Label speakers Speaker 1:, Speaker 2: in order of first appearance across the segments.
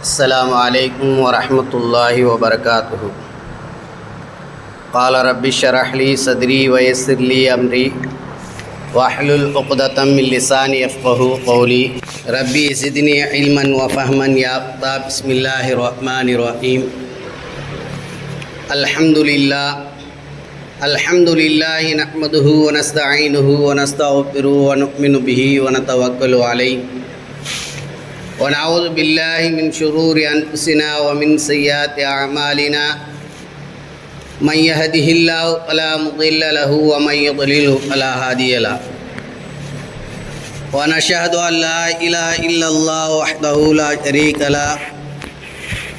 Speaker 1: السلام عليكم ورحمة الله وبركاته. قال رب اشرح لي صدري ويسر لي أمري واحلل عقدة من لساني يفقهوا قولي. ربي زدني علما وفهما يا الله. بسم الله الرحمن الرحيم. الحمد لله نحمده ونستعينه ونستغفره ونؤمن به ونتوكل عليه ونعوذ بالله من شرور أنفسنا ومن سيئات أعمالنا. من يهده الله فلا مضل له ومن يضلله فلا هادي له. ونشهد أن لا إله إلا الله وحده لا شريك له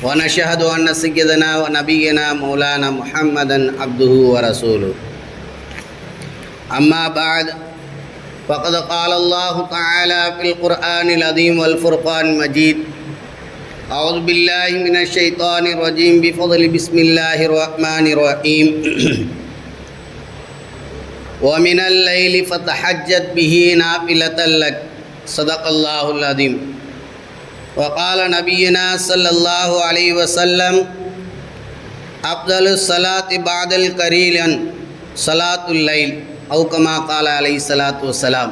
Speaker 1: ونشهد أن سيدنا ونبينا مولانا محمدا عبده ورسوله. أما بعد فقد قال الله تعالى في القرآن العظيم والفرقان المجيد: أعوذ بالله من الشيطان الرجيم بفضل بسم الله الرحمن الرحيم. ومن الليل فتحجد به نافلة لك. صدق الله العظيم. وقال نبينا صلى الله عليه وسلم: أفضل الصلاة بعد القليل صلاة الليل، أو كما قال عليه الصلاة والسلام.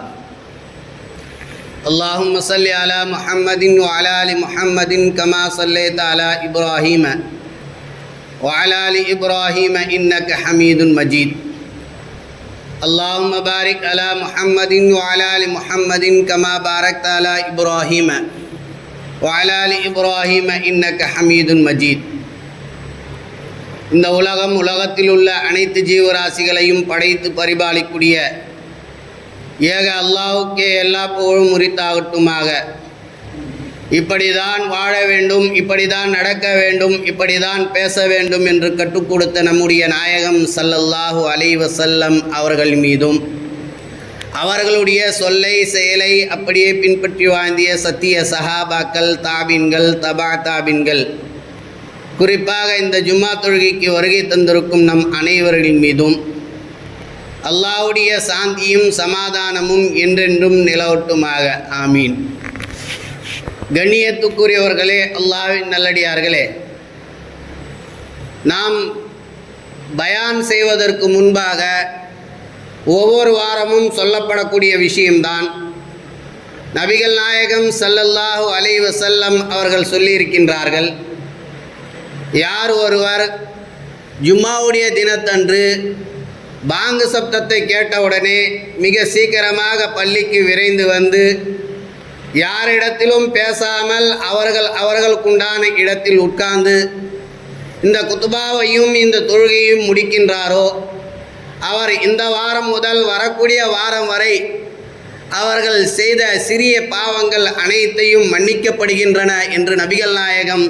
Speaker 1: اللهم صل على محمد وعلى آل محمد كما صليت على إبراهيم وعلى آل إبراهيم إنك حميد مجيد. اللهم بارك على محمد وعلى آل محمد كما باركت على إبراهيم وعلى آل إبراهيم إنك حميد مجيد. இந்த உலகத்தில் உள்ள அனைத்து ஜீவராசிகளையும் படைத்து பரிபாலிக்கூடிய ஏக அல்லாஹ்வுக்கே எல்லா புகழும் உரித்தாகட்டுமாக. இப்படிதான் வாழ வேண்டும், இப்படிதான் நடக்க வேண்டும், இப்படிதான் பேச வேண்டும் என்று கற்றுக் கொடுத்த நம்முடைய நாயகம் ஸல்லல்லாஹு அலைஹி வஸல்லம் அவர்கள் மீதும் அவர்களுடைய சொல்லை செயலை அப்படியே பின்பற்றி வாழ்ந்திய சத்திய சஹாபாக்கள், தாபீன்கள், தபா தாபீன்கள், குறிப்பாக இந்த ஜும்மா தொழுகைக்கு வருகை தந்திருக்கும் நம் அனைவர்களின் மீதும் அல்லாஹ்வுடைய சாந்தியும் சமாதானமும் என்றென்றும் நிலவட்டுமாக. ஆமீன். கண்ணியத்துக்குரியவர்களே, அல்லாஹ்வின் நல்லடியார்களே, நாம் பயான் செய்வதற்கு முன்பாக ஒவ்வொரு வாரமும் சொல்லப்படக்கூடிய விஷயம்தான் நபிகள் நாயகம் ஸல்லல்லாஹு அலைஹி வஸல்லம் அவர்கள் சொல்லியிருக்கின்றார்கள்: யார் ஒருவர் ஜும்மாவுடைய தினத்தன்று பாங்கு சப்தத்தை கேட்டவுடனே மிக சீக்கிரமாக பள்ளிக்கு விரைந்து வந்து யாரிடத்திலும் பேசாமல் அவர்களுக்குண்டான இடத்தில் உட்கார்ந்து இந்த குத்துபாவையும் இந்த தொழுகையும் முடிக்கின்றாரோ, அவர் இந்த வாரம் முதல் வரக்கூடிய வாரம் வரை அவர்கள் செய்த சிறிய பாவங்கள் அனைத்தையும் மன்னிக்கப்படுகின்றன என்று நபிகள் நாயகம்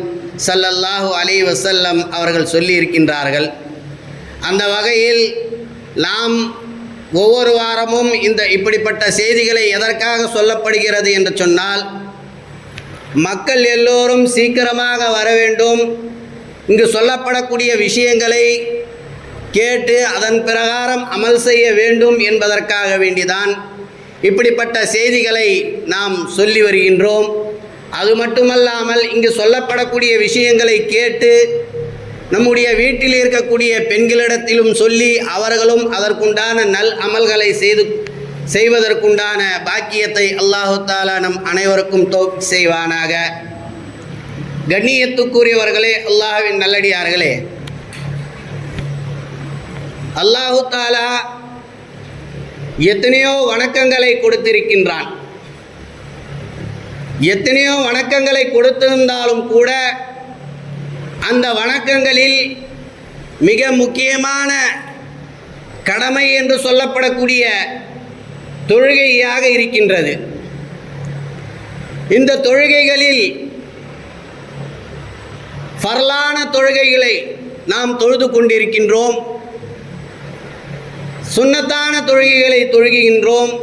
Speaker 1: ஸல்லல்லாஹு அலைஹி வஸல்லம் அவர்கள் சொல்லியிருக்கின்றார்கள். அந்த வகையில் நாம் ஒவ்வொரு வாரமும் இப்படிப்பட்ட செய்திகளை எதற்காக சொல்லப்படுகிறது என்று சொன்னால், மக்கள் எல்லோரும் சீக்கிரமாக வர வேண்டும், இங்கு சொல்லப்படக்கூடிய விஷயங்களை கேட்டு அதன் பிரகாரம் அமல் செய்ய வேண்டும் என்பதற்காக வேண்டிதான் இப்படிப்பட்ட செய்திகளை நாம் சொல்லி வருகின்றோம். அது மட்டுமல்லாமல் இங்கு சொல்லப்படக்கூடிய விஷயங்களை கேட்டு நம்முடைய வீட்டில் இருக்கக்கூடிய பெண்களிடத்திலும் சொல்லி அவர்களும் அதற்குண்டான நல் அமல்களை செய்வதற்குண்டான பாக்கியத்தை அல்லாஹு தஆலா நம் அனைவருக்கும் தௌஃபீக் செய்வானாக. கண்ணியத்துக்குரியவர்களே, அல்லாஹ்வின் நல்லடியார்களே, அல்லாஹு தஆலா எத்தனையோ வணக்கங்களை கொடுத்திருக்கின்றான். எத்தனையோ வணக்கங்களை கொடுத்திருந்தாலும் கூட அந்த வணக்கங்களில் மிக முக்கியமான கடமை என்று சொல்லப்படக்கூடிய தொழுகையாக இருக்கின்றது. இந்த தொழுகைகளில் ஃபர்லான தொழுகைகளை நாம் தொழுது கொண்டிருக்கின்றோம், சுன்னத்தான தொழுகைகளை தொழுகின்றோம்,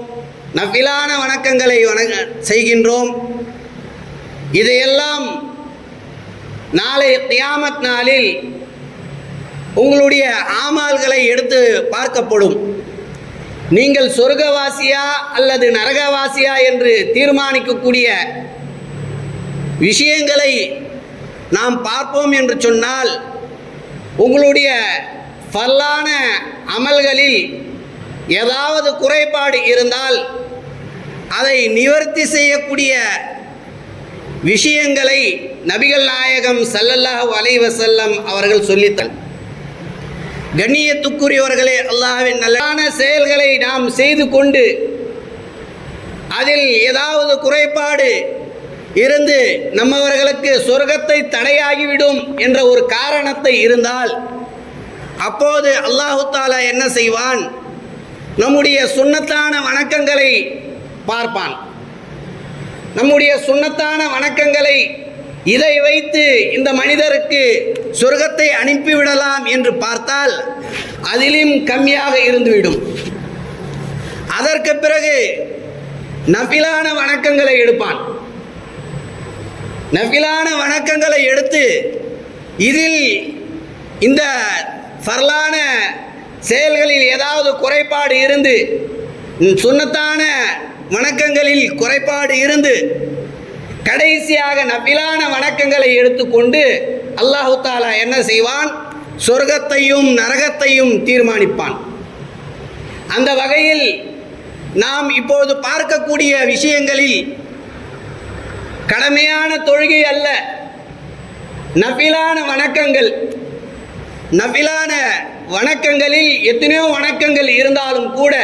Speaker 1: நஃபிலான வணக்கங்களை செய்கின்றோம். இதையெல்லாம் நாளை கியாமத் நாளில் உங்களுடைய ஆமால்களை எடுத்து பார்க்கப்படும். நீங்கள் சொர்க்கவாசியா அல்லது நரகவாசியா என்று தீர்மானிக்கக்கூடிய விஷயங்களை நாம் பார்ப்போம் என்று சொன்னால், உங்களுடைய ஃபர்லான அமல்களில் ஏதாவது குறைபாடு இருந்தால் அதை நிவர்த்தி செய்யக்கூடிய விஷயங்களை நபிகள் நாயகம் ஸல்லல்லாஹு அலைஹி வஸல்லம் அவர்கள் சொல்லித்தர். கண்ணியத்துக்குரியவர்களே, அல்லாஹ்வின் நல்ல செயல்களை நாம் செய்து கொண்டு அதில் ஏதாவது குறைபாடு இருந்து நம்மவர்களுக்கு சொர்க்கத்தை தடையாகிவிடும் என்ற ஒரு காரணத்தை இருந்தால், அப்போது அல்லாஹு தஆலா என்ன செய்வான்? நம்முடைய சுன்னத்தான வணக்கங்களை பார்ப்பான். நம்முடைய சுன்னத்தான வணக்கங்களை இதை வைத்து இந்த மனிதருக்கு சொர்க்கத்தை அனுப்பிவிடலாம் என்று பார்த்தால் அதிலும் கம்மியாக இருந்துவிடும். அதற்கு பிறகு நஃபிலான வணக்கங்களை எடுப்பான். நஃபிலான வணக்கங்களை எடுத்து இதில் இந்த ஃபர்லான செயல்களில் ஏதாவது குறைபாடு இருந்து, சுன்னத்தான வணக்கங்களில் குறைபாடு இருந்து, கடைசியாக நஃபிலான வணக்கங்களை எடுத்துக்கொண்டு அல்லாஹு தஆலா என்ன செய்வான்? சொர்க்கத்தையும் நரகத்தையும் தீர்மானிப்பான். அந்த வகையில் நாம் இப்போது பார்க்கக்கூடிய விஷயங்களில் கடமையான தொழுகை அல்ல, நஃபிலான வணக்கங்கள். நஃபிலான வணக்கங்களில் எத்தனையோ வணக்கங்கள் இருந்தாலும் கூட,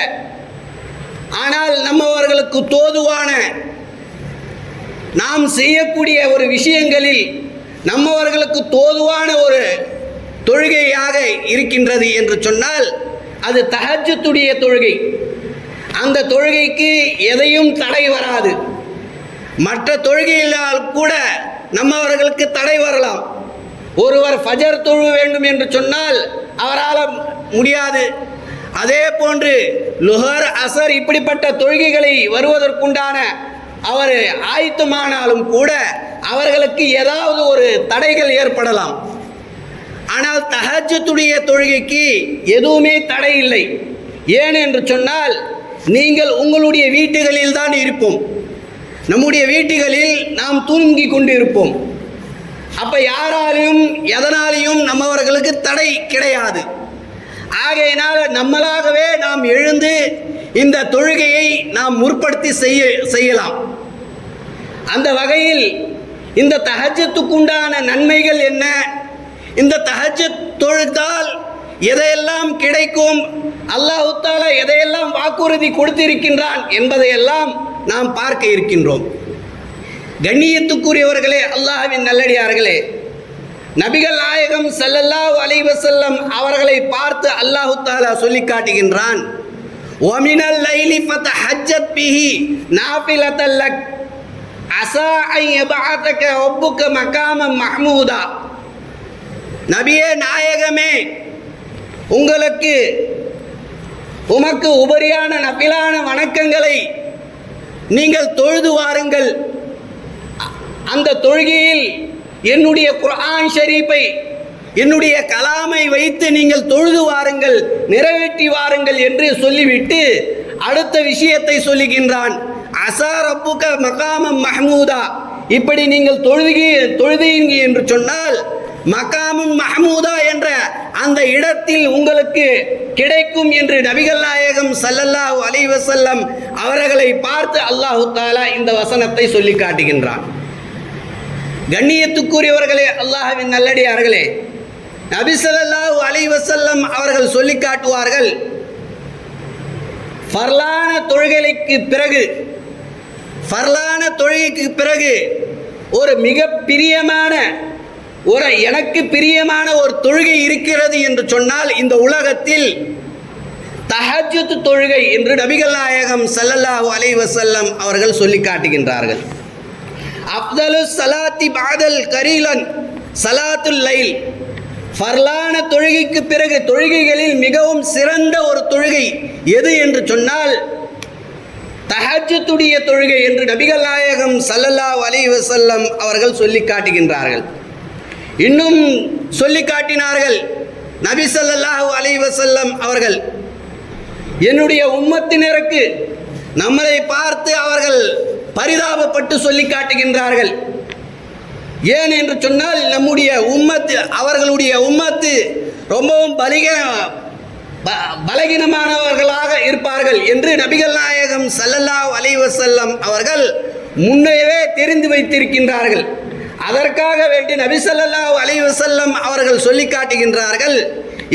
Speaker 1: ஆனால் நம்மவர்களுக்கு தோதுவான நாம் செய்யக்கூடிய ஒரு விஷயங்களில் நம்மவர்களுக்கு தோதுவான ஒரு தொழுகையாக இருக்கின்றது என்று சொன்னால் அது தஹஜ்ஜுடைய தொழுகை. அந்த தொழுகைக்கு எதையும் தடை வராது. மற்ற தொழுகையினால் கூட நம்மவர்களுக்கு தடை வரலாம். ஒருவர் ஃபஜர் தொழ வேண்டும் என்று சொன்னால் அவரால் முடியாது. அதே போன்று லுஹர், அசர் இப்படிப்பட்ட தொழுகைகளை வருவதற்குண்டான அவர் ஆயத்தமானாலும் கூட அவர்களுக்கு ஏதாவது ஒரு தடைகள் ஏற்படலாம். ஆனால் தஹஜ்ஜுடைய தொழுகைக்கு எதுவுமே தடை இல்லை. ஏன் என்று சொன்னால், நீங்கள் உங்களுடைய வீட்டுகளில் தான் இருப்போம். நம்முடைய வீட்டுகளில் நாம் தூங்கி கொண்டு இருப்போம். அப்போ யாராலையும் எதனாலையும் நம்மவர்களுக்கு தடை கிடையாது. ஆகையினால் நம்மளாகவே நாம் எழுந்து இந்த தொழுகையை நாம் முற்படுத்தி செய்யலாம். அந்த வகையில் இந்த தஹஜ்ஜுக்குண்டான நன்மைகள் என்ன, இந்த தஹஜ்ஜுத் தொழுதால் எதையெல்லாம் கிடைக்கும், அல்லாஹ் தஆலா எதையெல்லாம் வாக்குறுதி கொடுத்திருக்கின்றான் என்பதையெல்லாம் நாம் பார்க்க இருக்கின்றோம். கண்ணியத்துக்குரியவர்களே, அல்லாஹ்வின் நல்லடியார்களே, நபிகள் நாயகம் ஸல்லல்லாஹு அலைஹி வஸல்லம் அவர்களை பார்த்து அல்லாஹ் தஆலா சொல்லி காட்டுகின்றான், வமினல் லைலி ஃபதஹஜ்ஜத் பிஹி நாஃபிலத்தல் லக் அஸா அன் யபஅதக ரப்புக மகாமம் மஹ்மூதா. நபியே நாயகமே, உமக்கு உபரியான நஃபிலான வணக்கங்களை நீங்கள் தொழுது வாருங்கள். அந்த தொழுகையில் என்னுடைய குர்ஆன் ஷரீஃபை, என்னுடைய கலாமை வைத்து நீங்கள் தொழுது வாருங்கள், நிறைவேற்றி வாருங்கள் என்று சொல்லிவிட்டு அடுத்த விஷயத்தை சொல்லுகின்றான். அஸா ரப்புக மகாமம் மஹ்மூதா. இப்படி நீங்கள் தொழுதீங்க என்று சொன்னால் மகாமும் மஹ்மூதா என்ற அந்த இடத்தில் உங்களுக்கு கிடைக்கும் என்று நபிகள் நாயகம் ஸல்லல்லாஹு அலைஹி வஸல்லம் அவர்களை பார்த்து அல்லாஹ் தஆலா இந்த வசனத்தை சொல்லி காட்டுகின்றான். கண்ணியத்துக்குரியவர்களே, அல்லாஹ்வின் நல்லடியார்களே, நபி ஸல்லல்லாஹு அலைஹி வஸல்லம் அவர்கள் சொல்லி காட்டுவார்கள், ஃபர்லான தொழுகைக்கு பிறகு ஒரு மிக பிரியமான எனக்கு பிரியமான ஒரு தொழுகை இருக்கிறது என்று சொன்னால் இந்த உலகத்தில் தஹஜ்ஜுத் தொழுகை என்று நபிகள் நாயகம் ஸல்லல்லாஹு அலைஹி வஸல்லம் அவர்கள் சொல்லி காட்டுகின்றார்கள். அஃதலு ஸலாத்தி பஅதல் கரீலன் ஸலாத்துல் லைல். ஃபர்லான தொழுகைக்கு பிறகு தொழுகைகளில் மிகவும் சிறந்த ஒரு தொழுகை எது என்று சொன்னால் தஹஜ்ஜுடைய தொழுகை என்று நபிகள் நாயகம் ஸல்லல்லாஹு அலைஹி வஸல்லம் அவர்கள் சொல்லி காட்டுகின்றார்கள். இன்னும் சொல்லி காட்டினார்கள் நபி ஸல்லல்லாஹு அலைஹி வஸல்லம் அவர்கள், என்னுடைய உம்மத்தினருக்கு நம்மளை பார்த்து அவர்கள் பரிதாபப்பட்டு சொல்லி காட்டுகின்றார்கள், ஏன் என்று சொன்னால் நம்முடைய உம்மத்து, அவர்களுடைய உம்மத்து ரொம்பவும் பலகீனமானவர்களாக இருப்பார்கள் என்று நபிகள் நாயகம் ஸல்லல்லாஹு அலைஹி வஸல்லம் அவர்கள் முன்னேவே தெரிந்து வைத்திருக்கின்றார்கள். அதற்காக வேண்டி நபி ஸல்லல்லாஹு அலைஹி வஸல்லம் அவர்கள் சொல்லி காட்டுகின்றார்கள்,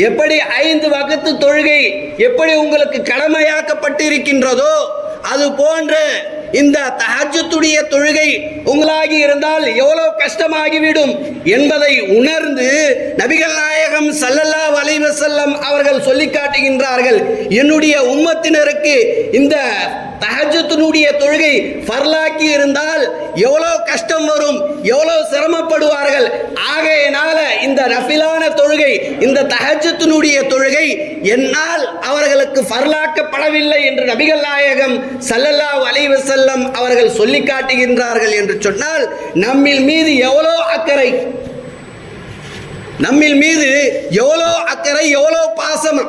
Speaker 1: எப்படி 5 வக்து தொழுகை எப்படி உங்களுக்கு கடமையாக்கப்பட்டிருக்கின்றதோ அது போன்று இந்த தஹஜ்ஜுடைய தொழுகை உங்களாகி இருந்தால் எவ்வளவு கஷ்டமாகிவிடும் என்பதை உணர்ந்து நபிகள் நாயகம் ஸல்லல்லாஹு அலைஹி வஸல்லம் அவர்கள் சொல்லி காட்டுகின்றார்கள், என்னுடைய உம்மத்தினருக்கு இந்த தஹஜ்ஜுடைய தொழுகை ஃபர்லாக்கி இருந்தால் எவ்வளவு கஷ்டம் வரும், எவ்வளவு சிரமப்படுவார்கள். ஆகையினால இந்த நஃபிலான தொழுகை, இந்த தஹஜ்ஜுடைய தொழுகை என்னால் அவர்களுக்கு ஃபர்லாக்கப்படவில்லை என்று நபிகள் நாயகம் ஸல்லல்லாஹு அலைஹி வஸல்லம் அவர்கள் சொல்லி காட்டுகின்றார்கள் என்று சொன்னால் நம்மில் மீது எவ்வளோ அக்கறை, நம்மில் மீது எவ்வளோ அக்கறை, எவ்வளோ பாசம்.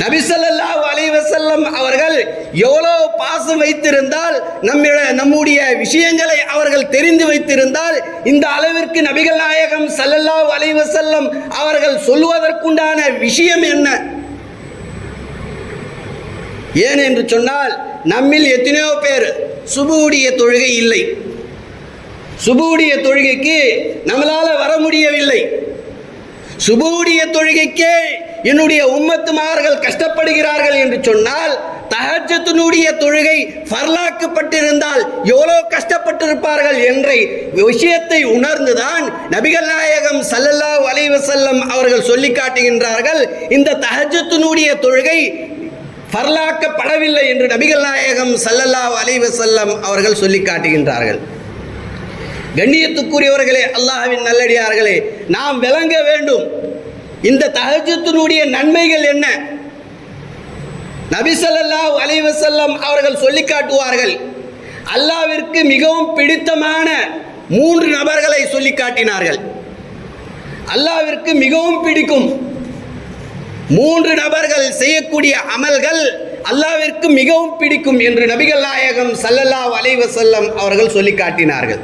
Speaker 1: நபி ஸல்லல்லாஹு அலைஹி வஸல்லம் அவர்கள் எவ்வளவு பாசம் வைத்திருந்தால், நம்முடைய விஷயங்களை அவர்கள் தெரிந்து வைத்திருந்தால் இந்த அளவிற்கு நபிகள் நாயகம் ஸல்லல்லாஹு அலைஹி வஸல்லம் அவர்கள் சொல்வதற்குண்டான விஷயம் என்ன? ஏன் என்று சொன்னால் நம்மில் எத்தனையோ பேர் சுபுடைய தொழுகை இல்லை, சுபுடைய தொழுகைக்கு நம்மளால் வர முடியவில்லை. சுபுடைய தொழுகைக்கே என்னுடைய உம்மத்துமார்கள் கஷ்டப்படுகிறார்கள் என்று சொன்னால் தஹஜ்ஜுடைய தொழுகை ஃபர்லாக்கப்பட்டிருந்தால் எவ்வளவு கஷ்டப்பட்டிருப்பார்கள் என்ற விஷயத்தை உணர்ந்துதான் நபிகள் நாயகம் ஸல்லல்லாஹு அலைஹி வஸல்லம் அவர்கள் சொல்லி காட்டுகின்றார்கள், இந்த தஹஜ்ஜுடைய தொழுகை ஃபர்லாக்கப்படவில்லை என்று நபிகள் நாயகம் ஸல்லல்லாஹு அலைஹி வஸல்லம் அவர்கள் சொல்லி காட்டுகின்றார்கள். கண்ணியத்துக்குரியவர்களே, அல்லாஹ்வின் நல்லடியார்களே, நாம் விளங்க வேண்டும் இந்த தஹஜ்ஜுடைய நன்மைகள் என்ன. நபி ஸல்லல்லாஹு அலைஹி வஸல்லம் அவர்கள் சொல்லி காட்டுவார்கள், அல்லாஹ்விற்கு மிகவும் பிடித்தமான 3 நபர்களை சொல்லி காட்டினார்கள். அல்லாஹ்விற்கு மிகவும் பிடிக்கும் 3 நபர்கள் செய்யக்கூடிய அமல்கள் அல்லாஹ்விற்கு மிகவும் பிடிக்கும் என்று நபிகள் நாயகம் ஸல்லல்லாஹு அலைஹி வஸல்லம் அவர்கள் சொல்லி காட்டினார்கள்.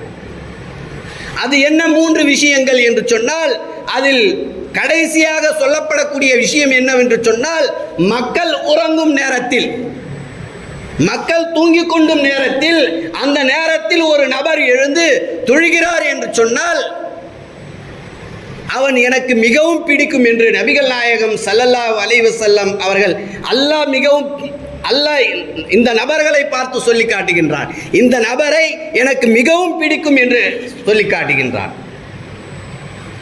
Speaker 1: அது என்ன 3 விஷயங்கள் என்று சொன்னால், அதில் கடைசியாக சொல்லப்படக்கூடிய விஷயம் என்னவென்று சொன்னால், மக்கள் உறங்கும் நேரத்தில், மக்கள் தூங்கிக் கொண்டும் நேரத்தில், அந்த நேரத்தில் ஒரு நபர் எழுந்து தொழுகிறார் என்று சொன்னால் அவன் எனக்கு மிகவும் பிடிக்கும் என்று நபிகள் நாயகம் ஸல்லல்லாஹு அலைஹி வஸல்லம் அவர்கள் அல்லாஹ் இந்த நபர்களை பார்த்து சொல்லி காட்டுகின்றான், இந்த நபரை எனக்கு மிகவும் பிடிக்கும் என்று சொல்லி காட்டுகின்றான்.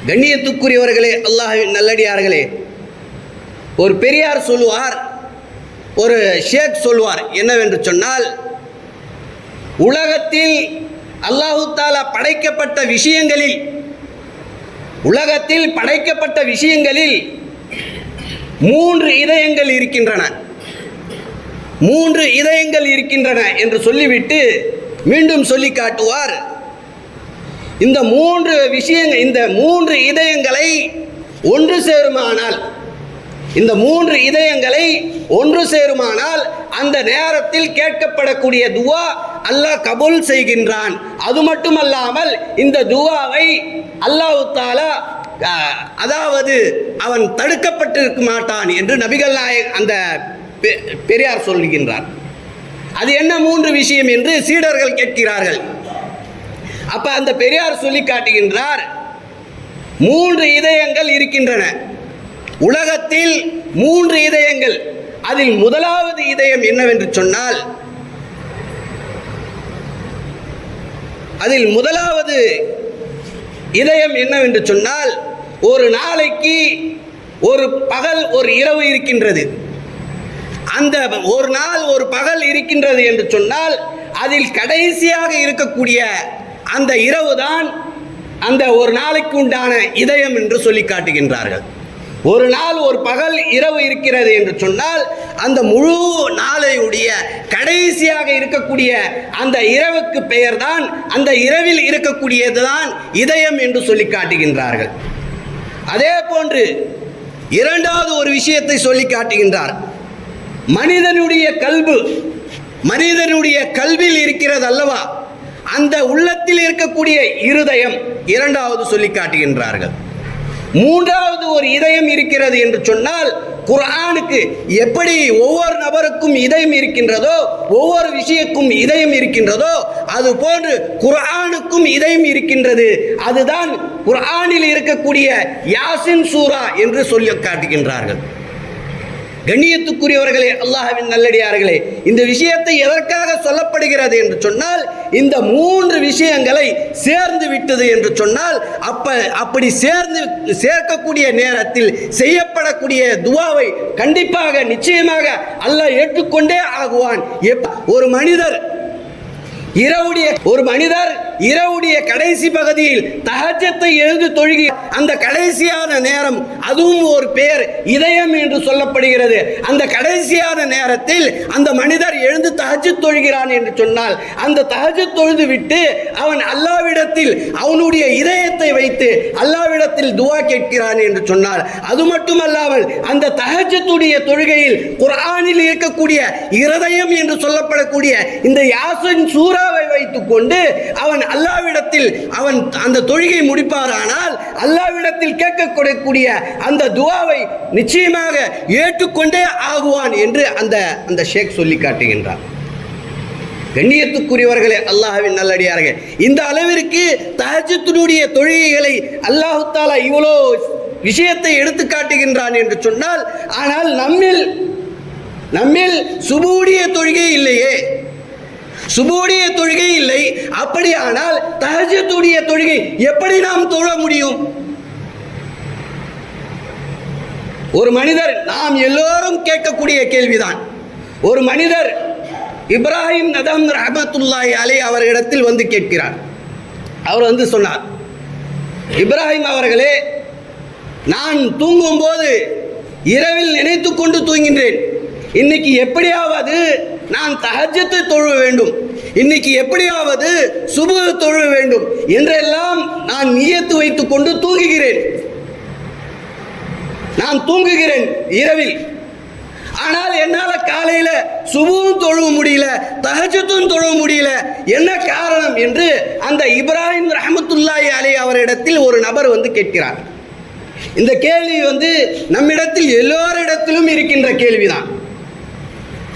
Speaker 1: கண்ணியத்துக்குரியவர்களே, அல்லாஹ்வின் நல்லடியார்களே, ஒரு பெரியார் சொல்லுவார், ஒரு ஷேக் சொல்வார் என்னவென்று சொன்னால், உலகத்தில் அல்லாஹு தஆலா படைக்கப்பட்ட விஷயங்களில், உலகத்தில் படைக்கப்பட்ட விஷயங்களில் 3 இதயங்கள் இருக்கின்றன, 3 இதயங்கள் இருக்கின்றன என்று சொல்லிவிட்டு மீண்டும் சொல்லி காட்டுவார், இந்த 3 விஷயங்கள், இந்த 3 இதயங்களை ஒன்று சேருமானால், இந்த 3 இதயங்களை ஒன்று சேருமானால் அந்த நேரத்தில் கேட்கப்படக்கூடிய துவா அல்லாஹ் கபூல் செய்கின்றான். அது மட்டுமல்லாமல் இந்த துவாவை அல்லாஹ் தஆலா அதாவது அவன் தடுக்கப்பட்டிருக்க மாட்டான் என்று நபிகள் நாயகம் அந்த பெரியார் சொல்கின்றார். அது என்ன 3 விஷயம் என்று சீடர்கள் கேட்கிறார்கள். அப்ப அந்த பெரியார் சொல்லி காட்டுகின்றார், 3 இதயங்கள் இருக்கின்றன உலகத்தில், 3 இதயங்கள். அதில் முதலாவது இதயம் என்னவென்று சொன்னால், அதில் முதலாவது இதயம் என்னவென்று சொன்னால், ஒரு நாளைக்கு ஒரு பகல் ஒரு இரவு இருக்கின்றது. அந்த ஒரு நாள் ஒரு பகல் இருக்கின்றது என்று சொன்னால் அதில் கடைசியாக இருக்கக்கூடிய அந்த இரவு தான் அந்த ஒரு நாளைக்கு உண்டான இதயம் என்று சொல்லி காட்டுகின்றார்கள். ஒரு நாள் ஒரு பகல் இரவு இருக்கிறது என்று சொன்னால் அந்த முழு நாளையுடைய கடைசியாக இருக்கக்கூடிய அந்த இரவுக்கு பெயர் தான், அந்த இரவில் இருக்கக்கூடியது தான் இதயம் என்று சொல்லி காட்டுகின்றார்கள். அதே போன்று இரண்டாவது ஒரு விஷயத்தை சொல்லி காட்டுகின்றார், மனிதனுடைய கல்பு, மனிதனுடைய கல்வில் இருக்கிறது அல்லவா, அந்த உள்ளத்தில் இருக்கக்கூடிய இருதயம் இரண்டாவது சொல்லி காட்டுகின்றார்கள். மூன்றாவது ஒரு இதயம் இருக்கிறது என்று சொன்னால், குர்ஆனுக்கு எப்படி ஒவ்வொரு நபருக்கும் இதயம் இருக்கின்றதோ, ஒவ்வொரு விஷயக்கும் இதயம் இருக்கின்றதோ, அது போன்று குர்ஆனுக்கும் இதயம் இருக்கின்றது. அதுதான் குர்ஆனில் இருக்கக்கூடிய யாசின் சூரா என்று சொல்லி காட்டுகின்றார்கள். கண்ணியத்துக்குரியவர்களே, அல்லாஹ்வின் நல்லடியார்களே, இந்த விஷயத்தை எதற்காக சொல்லப்படுகிறது என்று சொன்னால், இந்த மூன்று விஷயங்களை சேர்ந்து விட்டது என்று சொன்னால், அப்படி சேர்க்கக்கூடிய நேரத்தில் செய்யப்படக்கூடிய துஆவை கண்டிப்பாக நிச்சயமாக அல்லாஹ் ஏற்றுக்கொண்டே ஆகுவான். ஒரு மனிதர் இரவுடைய கடைசி பகுதியில் தஹஜ்ஜத்தை எழுந்து தொழுகி அந்த கடைசியான நேரம், அதுவும் ஒரு பெயர் இதயம் என்று சொல்லப்படுகிறது. அந்த கடைசியான நேரத்தில் அந்த மனிதர் எழுந்து தஹஜ்ஜத் தொழுகிறான் என்று சொன்னால், அந்த தஹஜ்ஜத் தொழுது விட்டு அவன் அல்லாஹ்விடத்தில் அவனுடைய இதயத்தை வைத்து அல்லாஹ்விடத்தில் துஆ கேட்கிறான் என்று சொன்னால், அது மட்டுமல்லாமல் அந்த தஹஜ்ஜத்துடைய தொழுகையில் குர்ஆனில் இருக்கக்கூடிய இருதயம் என்று சொல்லப்படக்கூடிய இந்த யாசின் சூராவை வைத்துக் கொண்டு அவன் அல்லாஹ்விடத்தில் அவன் அந்த தொழுகை முடிப்பாரானால் அல்லாஹ்விடத்தில் கேட்கக்கூடிய அந்த துஆவை நிச்சயமாக ஏற்றுக்கொண்டே ஆகுவான் என்று அந்த ஷேக் சொல்லி காட்டுகின்றார். கண்ணியத்துக்குரியவர்களே, அல்லாஹ்வின் நல்லடியார்கள், இந்த அளவிற்கு தஹஜ்ஜுடைய தொழுகைகளை அல்லாஹ் தஆலா இவ்வளோ விஷயத்தை எடுத்து காட்டுகின்றான் என்று சொன்னால், ஆனால் நம்மில் சுபூடைய தொழுகை இல்லையே, சுபூடைய தொழுகை இல்லை. அப்படியானால் தஹஜ்ஜுடைய தொழுகை எப்படி நாம் தொழ முடியும்? ஒரு மனிதர், நாம் எல்லோரும் கேட்கக்கூடிய கேள்விதான், ஒரு மனிதர் இப்ராஹிம் நதம் ரஹ்மத்துல்லாஹி அலைஹி அவரிடத்தில் வந்து கேட்கிறார். அவர் வந்து சொன்னார், இப்ராஹிம் அவர்களே, நான் தூங்கும்போது இரவில் நினைத்து கொண்டு தூங்கின்றேன். இன்னைக்கு எப்படியாவது நான் தஹஜ்ஜத்தை தொழ வேண்டும், இன்னைக்கு எப்படியாவது சுபு தொழ வேண்டும் என்றெல்லாம் நான் நியத்து வைத்துக் கொண்டு தூங்குகிறேன். நான் தூங்குகிறேன் இரவில். ஆனால் என்னால் காலையில் சுபுவும் தொழ முடியல, தஹஜ்ஜத்தும் தொழ முடியல. என்ன காரணம் என்று அந்த இப்ராஹிம் ரஹ்மத்துல்லாஹி அலைஹி அவரிடத்தில் ஒரு நபர் வந்து கேட்கிறார். இந்த கேள்வி வந்து நம்மிடத்தில் எல்லோரிடத்திலும் இருக்கின்ற கேள்விதான்.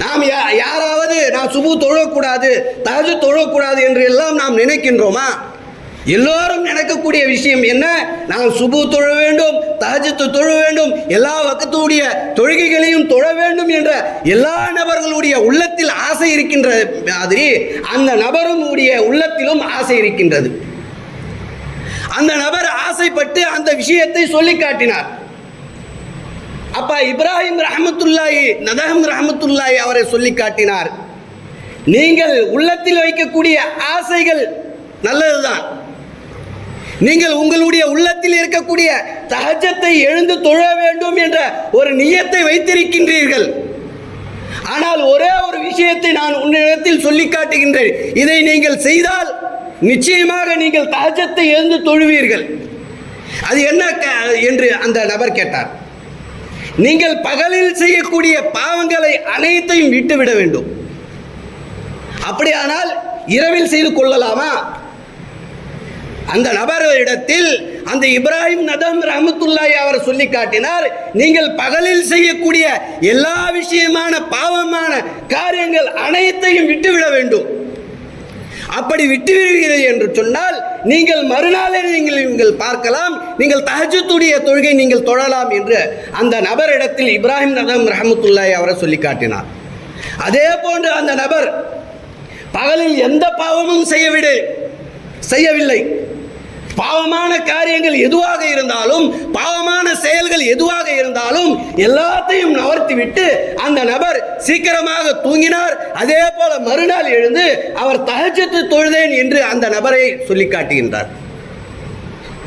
Speaker 1: நாம் யாராவது நான் சுபு தொழக்கூடாது, தஹஜ்ஜத் தொழக்கூடாது என்று எல்லாம் நாம் நினைக்கின்றோமா? எல்லோரும் நினைக்கக்கூடிய விஷயம் என்ன? நான் சுபு தொழ வேண்டும், தஹஜ்ஜத் தொழ வேண்டும், எல்லா வக்துடைய தொழுகைகளையும் தொழ வேண்டும் என்ற எல்லா நபர்களுடைய உள்ளத்தில் ஆசை இருக்கின்ற மாதிரி அந்த நபருடைய உள்ளத்திலும் ஆசை இருக்கின்றது. அந்த நபர் ஆசைப்பட்டு அந்த விஷயத்தை சொல்லி காட்டினார். அப்ப இப்ராஹிம் ரஹ்மத்துல்லாஹி நதம் ரஹ்மத்துல்லாஹி அவரை சொல்லி காட்டினார், நீங்கள் உள்ளத்தில் வைக்கக்கூடிய ஆசைகள் நல்லதுதான். நீங்கள் உங்களுடைய உள்ளத்தில் இருக்கக்கூடிய தஹஜ்ஜத்தை எழுந்து தொழ வேண்டும் என்ற ஒரு நியத்தை வைத்திருக்கின்றீர்கள். ஆனால் ஒரே ஒரு விஷயத்தை நான் உன்னிடத்தில் சொல்லி காட்டுகின்றேன், இதை நீங்கள் செய்தால் நிச்சயமாக நீங்கள் தஹஜ்ஜத்தை எழுந்து தொழுவீர்கள். அது என்ன என்று அந்த நபர் கேட்டார். நீங்கள் பகலில் செய்யக்கூடிய பாவங்களை அனைத்தையும் விட்டுவிட வேண்டும். அப்படியானால் இரவில் செய்து கொள்ளலாமா? அந்த நபரிடத்தில் அந்த இப்ராஹிம் நதம் ரஹ்மத்துல்லாஹி அவர் சொல்லி காட்டினார், நீங்கள் பகலில் செய்யக்கூடிய எல்லா விஷயமான பாவமான காரியங்கள் அனைத்தையும் விட்டுவிட வேண்டும். அப்படி விட்டுவிடுகிறது என்று சொன்னால் நீங்கள் மறுநாளே நீங்கள் பார்க்கலாம், நீங்கள் தஹஜ்ஜுடைய தொழுகை நீங்கள் தொழலாம் என்று அந்த நபரிடத்தில் இப்ராஹிம் நதம் ரஹ்மத்துல்லாஹி அவரை சொல்லி காட்டினார். அதே போன்று அந்த நபர் பகலில் எந்த பாவமும் செய்யவில்லை. பாவமான காரியங்கள் எதுவாக இருந்தாலும், பாவமான செயல்கள் எதுவாக இருந்தாலும் எல்லாத்தையும் நவர்த்திவிட்டு அந்த நபர் சீக்கிரமாக தூங்கினார். அதே போல மறுநாள் எழுந்து அவர் தஹஜ்ஜத் தொழுதேன் என்று அந்த நபரை சொல்லி காட்டுகின்றார்.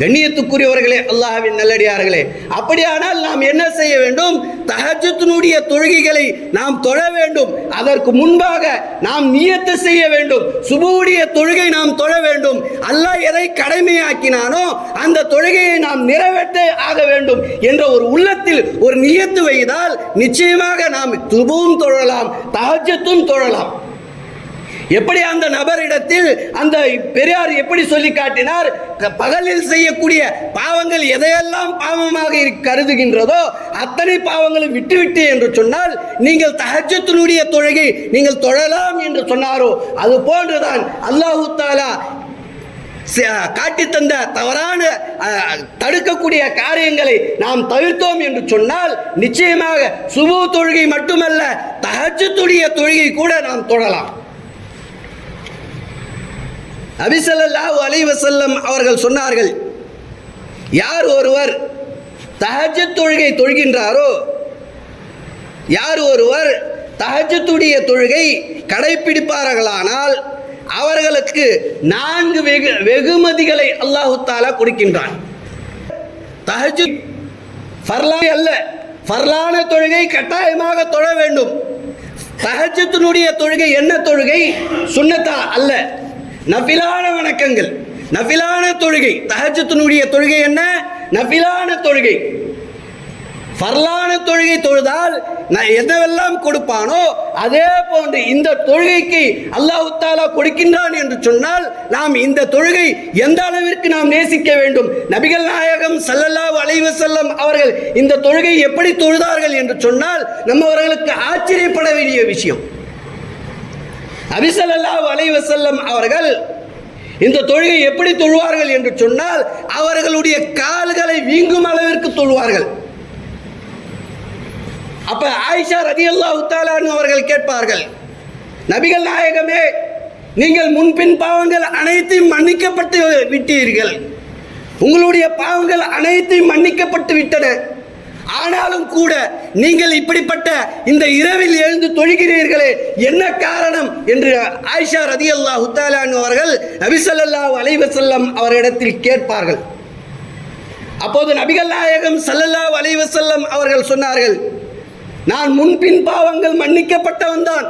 Speaker 1: கண்ணியத்துக்குரியவர்களே, அல்லாஹ்வின் நல்லடியார்களே, அப்படியானால் நாம் என்ன செய்ய வேண்டும்? தஹஜ்ஜுடைய தொழுகைகளை நாம் தொழ வேண்டும். அதற்கு முன்பாக நாம் நியத்து செய்ய வேண்டும். சுபூடைய தொழுகை நாம் தொழ வேண்டும். அல்லாஹ் எதை கடமையாக்கினானோ அந்த தொழுகையை நாம் நிறைவேற்ற ஆக வேண்டும் என்ற ஒரு உள்ளத்தில் ஒரு நியத்து வைத்தால் நிச்சயமாக நாம் சுபூவும் தொழலாம், தஹஜ்ஜத்தும் தொழலாம். எப்படி அந்த நபரிடத்தில் அந்த பெரியார் எப்படி சொல்லி காட்டினார், பகலில் செய்யக்கூடிய பாவங்கள் எதையெல்லாம் பாவமாக கருதுகின்றதோ அத்தனை பாவங்களும் விட்டுவிட்டு என்று சொன்னால் நீங்கள் தஹஜ்ஜுடைய தொழுகை நீங்கள் தொழலாம் என்று சொன்னாரோ அது போன்றுதான் அல்லாஹு தஆலா காட்டி தந்த தவறான தடுக்கக்கூடிய காரியங்களை நாம் தவிர்த்தோம் என்று சொன்னால் நிச்சயமாக சுபு தொழுகை மட்டுமல்ல தஹஜ்ஜுடைய தொழுகை கூட நாம் தொழலாம். நபி ஸல்லல்லாஹு அலைஹி வஸல்லம் அவர்கள் சொன்னார்கள், யார் ஒருவர் தஹஜ்ஜுத் தொழுகை தொழுகின்றாரோ, யார் ஒருவர் தஹஜ்ஜுடைய தொழுகை கடைபிடிப்பார்களானால் அவர்களுக்கு 4 வெகுமதிகளை அல்லாஹு தஆலா கொடுக்கின்றான். தஹஜ்ஜுத் ஃபர்லான அல்ல, ஃபர்லான தொழுகை கட்டாயமாக தொழ வேண்டும். தஹஜ்ஜுடைய தொழுகை என்ன தொழுகை? சுன்னத்தா அல்ல, நஃபிலான வணக்கங்கள், நஃபிலான தொழுகை. தஹஜ்ஜுடைய தொழுகை என்ன? நஃபிலான தொழுகை. ஃபர்லான தொழுகை தொழுதால் எதெல்லாம் கொடுப்பானோ அதே போன்று இந்த தொழுகைக்கு அல்லாஹ் தஆலா கொடுக்கின்றான் என்று சொன்னால் நாம் இந்த தொழுகை எந்த அளவிற்கு நாம் நேசிக்க வேண்டும். நபிகள் நாயகம் ஸல்லல்லாஹு அலைஹி வஸல்லம் அவர்கள் இந்த தொழுகை எப்படி தொழுதார்கள் என்று சொன்னால் நம்மவர்களுக்கு ஆச்சரியப்பட வேண்டிய விஷயம். நபி ஸல்லல்லாஹு அலைஹி வஸல்லம் அவர்கள் இந்த தொழுகை எப்படி தொழுவார்கள் என்று சொன்னால் அவர்களுடைய கால்களை வீங்கும் அளவிற்கு தொழுவார்கள். அப்ப ஆயிஷா ரலியல்லாஹு தஆலா அவர்கள் கேட்பார்கள், நபிகள் நாயகமே, நீங்கள் முன்பின் பாவங்கள் அனைத்தையும் மன்னிக்கப்பட்டு விட்டீர்கள், உங்களுடைய பாவங்கள் அனைத்தையும் மன்னிக்கப்பட்டு விட்டன, ஆனாலும் கூட நீங்கள் இப்படிப்பட்ட இந்த இரவில் எழுந்து தொழுகிறீர்களே என்ன காரணம் என்று ஆயிஷா ரலியல்லாஹு தஆலா அவர்கள் நபி ஸல்லல்லாஹு அலைஹி வஸல்லம் அவரிடத்தில் கேட்பார்கள். அப்போது நபிகள் நாயகம் ஸல்லல்லாஹு அலைஹி வஸல்லம் அவர்கள் சொன்னார்கள், நான் முன்பின் பாவங்கள் மன்னிக்கப்பட்டவன் தான்.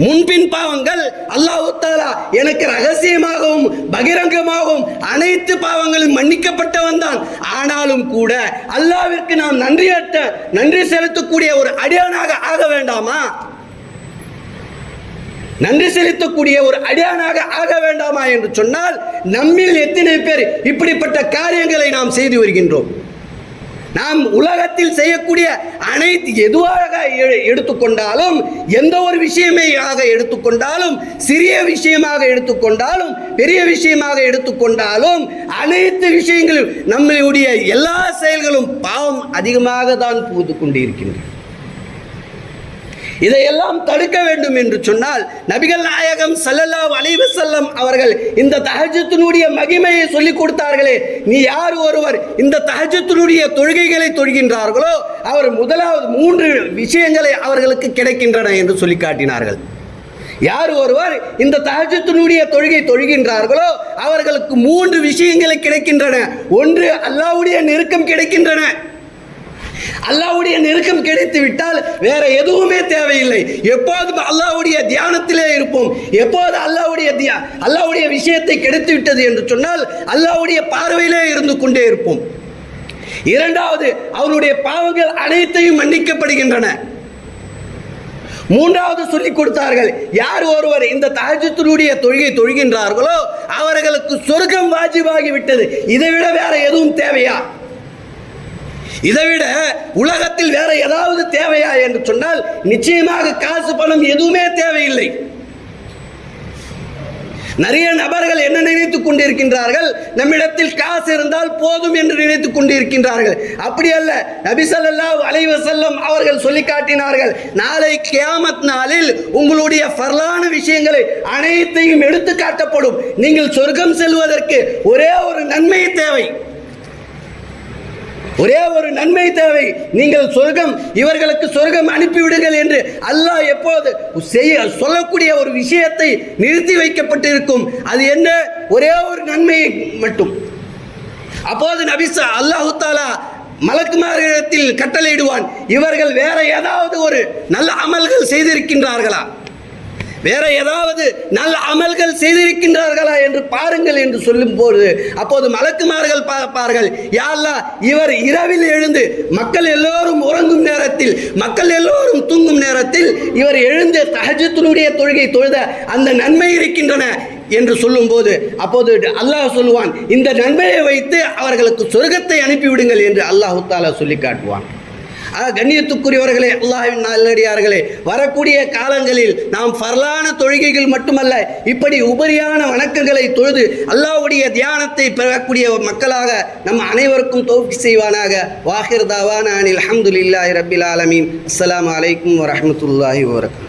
Speaker 1: முன்பின் பாவங்கள் அல்லாஹ் தஆலா எனக்கு ரகசியமாகவும் பகிரங்கமாகவும் அனைத்து பாவங்களும் மன்னிக்கப்பட்டவன் தான். ஆனாலும் கூட அல்லாஹ்விற்கு நாம் நன்றி செலுத்தக்கூடிய ஒரு அடியானாக ஆக வேண்டாமா? நன்றி செலுத்தக்கூடிய ஒரு அடியானாக ஆக வேண்டாமா என்று சொன்னால் நம்மில் எத்தனை பேர் இப்படிப்பட்ட காரியங்களை நாம் செய்து வருகின்றோம்? நாம் உலகத்தில் செய்யக்கூடிய அனைத்து எதுவாக எடுத்துக்கொண்டாலும், எந்த ஒரு விஷயமாக எடுத்துக்கொண்டாலும், சிறிய விஷயமாக எடுத்துக்கொண்டாலும், பெரிய விஷயமாக எடுத்துக்கொண்டாலும், அனைத்து விஷயங்களும் நம்மளுடைய எல்லா செயல்களும் பாவம் அதிகமாக தான் புகுந்து கொண்டிருக்கின்றன. இதையெல்லாம் தடுக்க வேண்டும் என்று சொன்னால் நபிகள் நாயகம் ஸல்லல்லாஹு அலைஹி வஸல்லம் அவர்கள் இந்த தஹஜ்ஜுடைய மகிமையை சொல்லிக் கொடுத்தார்களே. நீ யார் ஒருவர் இந்த தஹஜ்ஜுடைய தொழுகைகளை தொழுகின்றார்களோ அவர் முதலாவது 3 விஷயங்களை அவர்களுக்கு கிடைக்கின்றன என்று சொல்லி காட்டினார்கள். யார் ஒருவர் இந்த தஹஜ்ஜுடைய தொழுகை தொழுகின்றார்களோ அவர்களுக்கு 3 விஷயங்களை கிடைக்கின்றன. ஒன்று, அல்லாஹ்வுடைய நெருக்கம் கிடைக்கின்றன. அல்லாஹ்வுடைய நெருக்கம் கிடைத்து விட்டால் வேற எதுவுமே தேவையில்லை. எப்போதும் அல்லாஹ்வுடைய தியானத்திலே இருப்போம். எப்போது அல்லாஹ்வுடைய விஷயத்தை கிடைத்து விட்டது என்று சொன்னால் அல்லாஹ்வுடைய பார்வையிலே இருந்து கொண்டே இருப்போம். இரண்டாவது, அவருடைய பாவங்கள் அனைத்தையும் மன்னிக்கப்படுகின்றன. மூன்றாவது சொல்லிக் கொடுத்தார்கள், யார் ஒருவர் இந்த தஹஜ்ஜுடைய தொழுகை தொழுகின்றார்களோ அவர்களுக்கு சொர்க்கம் வாஜிபாகி விட்டது. இதைவிட வேற எதுவும் தேவையா? இதைவிட உலகத்தில் வேற ஏதாவது தேவையா என்று சொன்னால் நிச்சயமாக காசு பணம் எதுவுமே தேவையில்லை. நிறைய நபர்கள் என்ன நினைத்துக் கொண்டிருக்கின்றார்கள், நம்மிடத்தில் காசு இருந்தால் போதும் என்று நினைத்துக் கொண்டிருக்கின்றார்கள். அப்படி அல்ல. நபி ஸல்லல்லாஹு அலைஹி வஸல்லம் அவர்கள் சொல்லி காட்டினார்கள், நாளை கியாமத் நாளில் உங்களுடைய ஃபர்லான விஷயங்களை அனைத்தையும் எடுத்து காட்டப்படும். நீங்கள் சொர்க்கம் செல்வதற்கு ஒரே ஒரு நன்மை தேவை, ஒரே ஒரு நன்மை தேவை. நீங்கள் சொர்க்கம், இவர்களுக்கு சொர்க்கம் அனுப்பிவிடுங்கள் என்று அல்லாஹ் எப்போது சொல்லக்கூடிய ஒரு விஷயத்தை நிறுத்தி வைக்கப்பட்டிருக்கும். அது என்ன? ஒரே ஒரு நன்மை மட்டும். அப்போது அல்லாஹ் தஆலா மலக்குமார்களிடத்தில் கட்டளையிடுவான், இவர்கள் வேற ஏதாவது ஒரு நல்ல அமல்கள் செய்திருக்கின்றார்களா, வேற ஏதாவது நல்ல அமல்கள் செய்திருக்கின்றார்களா என்று பாருங்கள் என்று சொல்லும்போது அப்போது மலக்குமார்கள் பார்ப்பார்கள், யா அல்லாஹ், இவர் இரவில் எழுந்து மக்கள் எல்லோரும் உறங்கும் நேரத்தில், மக்கள் எல்லோரும் தூங்கும் நேரத்தில் இவர் எழுந்து தஹஜ்ஜுடைய தொழுகை தொழுத அந்த நன்மை இருக்கின்றன என்று சொல்லும்போது அப்போது அல்லாஹ் சொல்லுவான், இந்த நன்மையை வைத்து அவர்களுக்கு சொர்க்கத்தை அனுப்பிவிடுங்கள் என்று அல்லாஹு தஆலா சொல்லி காட்டுவான். கண்ணியத்துக்குரியவர்களே, அல்லாஹ்வின் நல்லடியார்களே, வரக்கூடிய காலங்களில் நாம் ஃபர்லான தொழுகைகள் மட்டுமல்ல, இப்படி உபரியான வணக்கங்களை தொழுது அல்லாஹ்வுடைய தியானத்தை பெறக்கூடிய மக்களாக நம் அனைவருக்கும் தௌஃபீக் செய்வானாக. வாஹிர் தாவானா அனில் ஹம்துலில்லாஹி ரப்பில் ஆலமீன். அஸ்ஸலாமு அலைக்கும் வரஹ்மத்துல்லாஹி வபரகாத்துஹு.